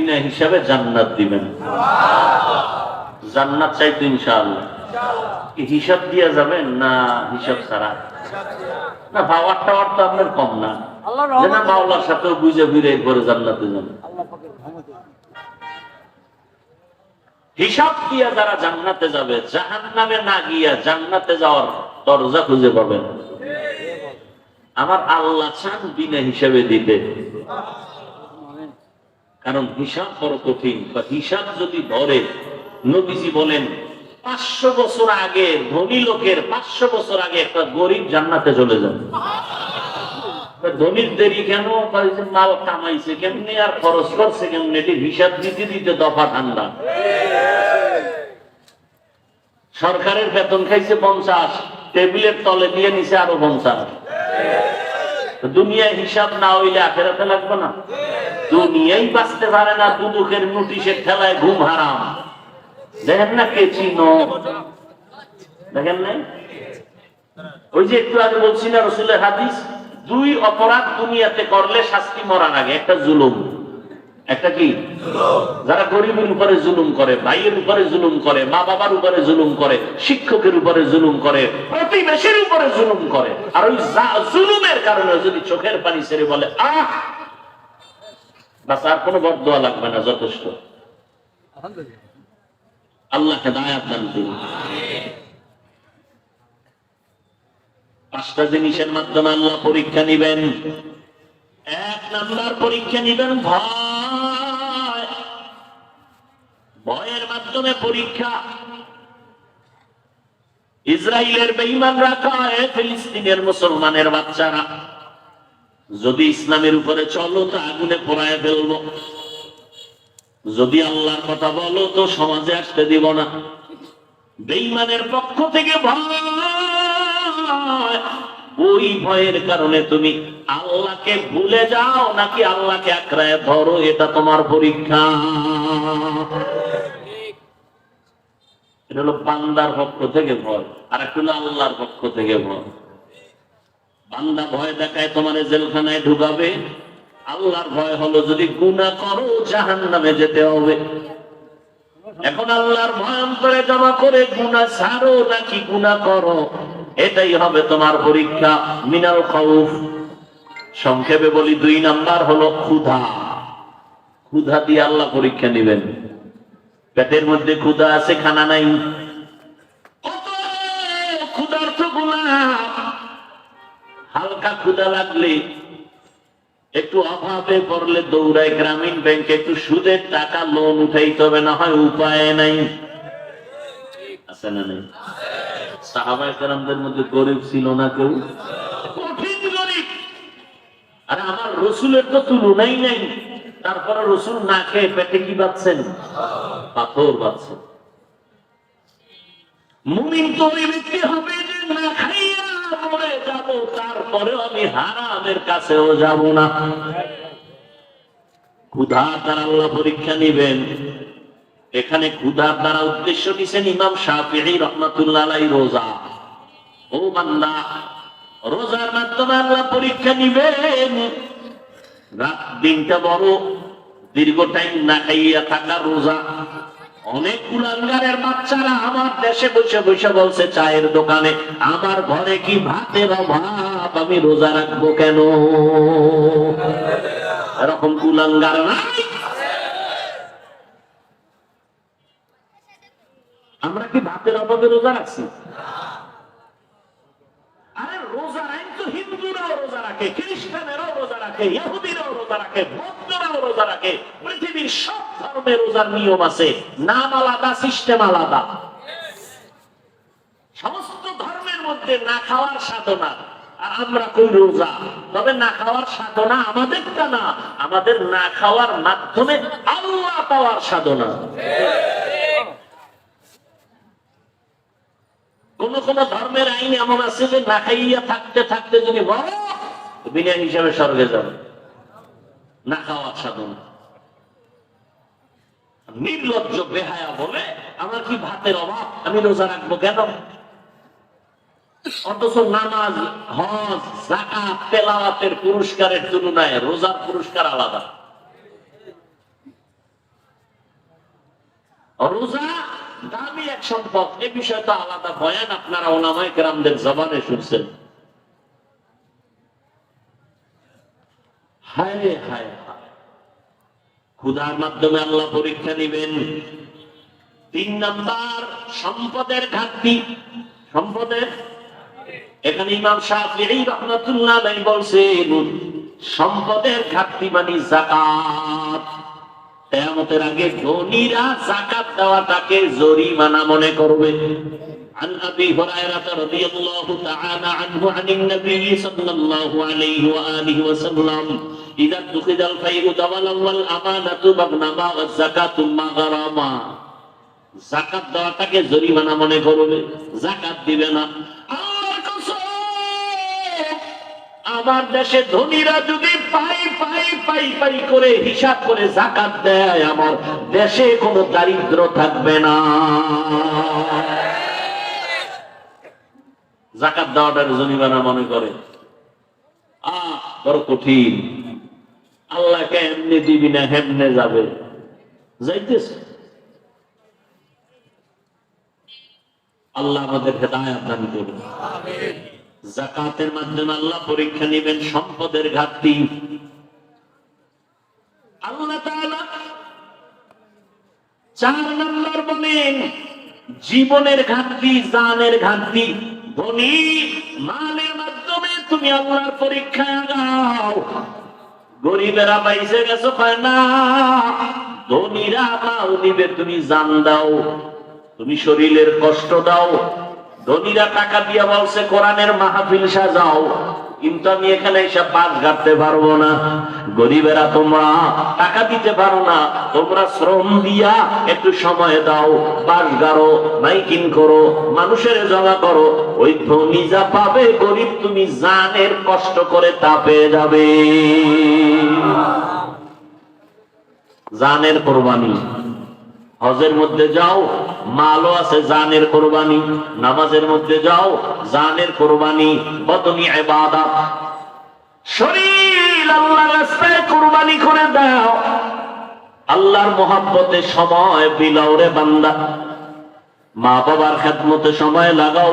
বিনা হিসাবে জান্নাত দিবেন। জান্নাত চাইতো ইনশাআল্লাহ। হিসাব দিয়া যাবেন না হিসাব ছাড়া? না পাওয়ার টাওয়ার তো আপনার কম না, যে না মাওলার সাথেও বুঝে ফিরে এরপরে জান্নাতে যাবেন। হিসাব দিয়া যারা জান্নাতে যাবে, জাহান্নামে না গিয়া জান্নাতে যাওয়ার দরজা খুঁজে পাবেন। আমার আল্লাহ চান বিনা হিসাবে দিতে, কারণ হিসাব বড় কঠিন। হিসাব যদি ধরে, নবীজি বলেন 500 বছর আগে ধনী লোকের 500 বছর আগে একটা গরিব জান্নাতে চলে যান। ধনীর দেরি কেন? মাল কামাইছে কেমনি আর খরচ করছে কেমনি, এটি হিসাব দিতে দিতে দফা ঠান্ডা। সরকারের বেতন খাইছে 50, টেবিলের তলে দিয়ে নিছে আরো 50। দুনিয়ায় হিসাব না হইলে আখেরাতে লাগবে না? দুনিয়াই বাঁচতে পারে না, দুদকের নোটিশের ঠেলায় ঘুম হারাম। দেখেন না কে চিনো, দেখেন নাই? ওই যে একটু আগে বলছি না রাসূলের হাদিস, 2 অপরাধ দুনিয়াতে করলে শাস্তি মরার আগে। একটা জুলুম, একটা কি? যারা গরিবের উপরে জুলুম করে, ভাইয়ের উপরে জুলুম করে, মা বাবার উপরে জুলুম করে, শিক্ষকের উপরে জুলুম করে, প্রতিবেশীর উপরে জুলুম করে, আর ওই জুলুমের কারণে যদি চোখের পানি ছেড়ে বলে আহ, বাস আর কোনো বদদোয়া লাগবে না, যথেষ্ট। আল্লাহ হেদায়েত দান করুন। 5টা জিনিসের মাধ্যমে আল্লাহ পরীক্ষা নিবেন। 1 নাম্বার পরীক্ষা নিবেন ভয়। ভয়ের মাধ্যমে পরীক্ষা। ইসরায়েলের বেঈমানরা কয়, ফিলিস্তিনের মুসলমানের বাচ্চারা যদি ইসলামের উপরে চলো তো আগুনে পোড়ায় ফেলবো, যদি আল্লাহর কথা বলো তো সমাজে আসতে দিব না। বেঈমানের পক্ষ থেকে ভয়, ওই ভয়ের কারণে তুমি আল্লাহকে ভুলে যাও নাকি আল্লাহকে আঁকড়ায় ধরো, এটা তোমার পরীক্ষা। এটা হলো বান্দার পক্ষ থেকে ভয়, আর একটা হলো আল্লাহর পক্ষ থেকে ভয়। বান্দা ভয় দেখায় তোমার জেলখানায় ঢুকাবে, আল্লাহর ভয় হলো যদি গুনাহ করো জাহান্নামে যেতে হবে। এখন আল্লাহর ভয় অন্তরে জমা করে গুনাহ ছাড়ো নাকি গুনাহ করো, এটাই হবে তোমার পরীক্ষা। মিনাল খাউফ, সংক্ষেপে বলি 2 নাম্বার হলো ক্ষুধা। ক্ষুধা দিয়ে আল্লাহ পরীক্ষা নেবেন। পেটের মধ্যে ক্ষুধা আছে, খানা নাই, ক্ষুধার্ত গুলা। হালকা ক্ষুধা লাগলে, একটু অভাবে পড়লে দৌড়ায় গ্রামীণ ব্যাংকে একটু সুদের টাকা লোন উঠাইতে হবে, না হয় উপায় নাই। আছে না নেই? সাহাবায়ে কেরামদের মধ্যে গরিব ছিল না কেউ? কঠিন গরিব। আরে আমার রসুলের তো তুলনাই নাই, তারপরে রসুল না খেয়ে পেটে কি বাঁচছেন? পাথর বাঁচছেন। মুমিন তো ওই ব্যক্তি হবে যে না খাইয়া মরে যাব, তারপরেও আমি হারামের কাছেও যাব না। ক্ষুধার দ্বারা আল্লাহ পরীক্ষা নিবেন। এখানে ক্ষুধার দ্বারা উদ্দেশ্য নিছেন ইমাম শাফিঈ রাহমাতুল্লাহ আলাইহি রোজা। ও বান্দা, রোজার মাধ্যমে আল্লাহ পরীক্ষা নিবেন। রাত দিনটা বড় দীর্ঘ টাইম না খাইয়া থাকা রোজা। অনেক কুলাঙ্গারের বাচ্চারা আমার দেশে বসে বসে বলছে চায়ের দোকানে, আমার ঘরে কি ভাতের অভাব, আমি রোজা রাখবো কেন? এরকম কুলাঙ্গার নাই? আমরা কি ভাতের অভাবে রোজা রাখছি? আরে রোজার আইন তো হিন্দুরাও রোজা রাখে, খ্রিস্টানেরাও রোজা রাখে, ইহুদিরাও রোজা রাখে, বৌদ্ধরাও রোজা রাখে। পৃথিবীর সব ধর্মের রোজার নিয়ম আছে, নাম আলাদা, সিস্টেম আলাদা। সমস্ত ধর্মের মধ্যে না খাওয়ার সাধনা, আর আমরা কই রোজা। তবে না খাওয়ার সাধনা আমাদেরটা না, আমাদের না খাওয়ার মাধ্যমে আল্লাহ পাওয়ার সাধনা। কোন কোন ধর্মের আইন এমন আছে যে না খাইয়া থাকতে থাকতে যদি বড় বিনা হিসাবে স্বর্গে যাবে। না খাওয়ার সাধনা। নির্লজ্জ বেহায়া বলে আমার কি ভাতের অভাব, আমি রোজা রাখবো কেন? অথচ নামাজ, হজ, যাকাত, তেলাওয়াতের পুরস্কারের তুলনায় রোজার পুরস্কার আলাদা। রোজা দামি এক সম্পদ, এ বিষয়ে তো আলাদা বয়ান আপনারা উলামায়ে কেরামদের জবানে শুনছেন। হায় হায় হায়, ক্ষুধার মাধ্যমে আল্লাহ পরীক্ষা নিবেন। 3 নাম্বার, সম্পদের ঘাটতি। সম্পদের, এখানে ইমাম শাফিঈ রাহমাতুল্লাহ আলাইহি বলছেন সম্পদের ঘাটতি মানে যাকাত। কিয়ামতের আগে ধনীরা যাকাত দেওয়াটাকে জরিমানা মনে করবে। عن أبي هريرة رضي الله تعالى عنه عن النبي صلى الله عليه وآله وسلم إذا اتخذ الفيء دولا والأمانة مغنما والزكاة مغرما। যাকাত দেওয়াটাকে জরিমানা মনে করবে, যাকাত দিবে না। আল্লাহর কসম, আমার দেশে ধনীরা যদি পাই করে হিসাব করে যাকাত দেয়, আমার দেশে কোনো দারিদ্র থাকবে না। যাকাত দেওয়াটার জরিমানা মনে করে, বড় কঠিন। আল্লাহকে এমনি দিবি না, হেমনে যাবে, যাইতেছে। আল্লাহ আমাদের হেদায়েত দান করুন। যাকাতের মাধ্যমে আল্লাহ পরীক্ষা নেবেন সম্পদের ঘাটতি। আল্লাহ তাআলা 4 নম্বর বলেন জীবনের ঘাটতি, জানের ঘাটতি। ধনী মালের মাধ্যমে তুমি আল্লাহর পরীক্ষা দাও। গরিবেরা পাইছে গেছো কয় না, ধনীরা মাল দিবে, তুমি জান দাও, তুমি শরীরের কষ্ট দাও। ধনীরা টাকা দিয়া বলছে কোরআনের মাহফিল সাজাও, কিন্তু আমি এখানে এসে পাশ ঘাটতে পারবো না। গরিবেরা তোমরা টাকা দিতে পারো না, তোমরা শ্রম দিয়া একটু সময় দাও, পাশ গাড়ো, মাইকিং করো, মানুষের জমা করো। ওই ধনী যা পাবে, গরিব তুমি জানের কষ্ট করে তা পেয়ে যাবে। জানের কোরবানি। হজের মধ্যে যাও, মালও আছে, জানের কোরবানি। নামাজের মধ্যে যাও, জানের কোরবানি। বদনি ইবাদত, শরীর আল্লাহর রাস্তায় কোরবানি করে দাও। আল্লাহর মহব্বতে সময় বিলাও রে বান্দা, মা বাবার খেদমতে সময় লাগাও।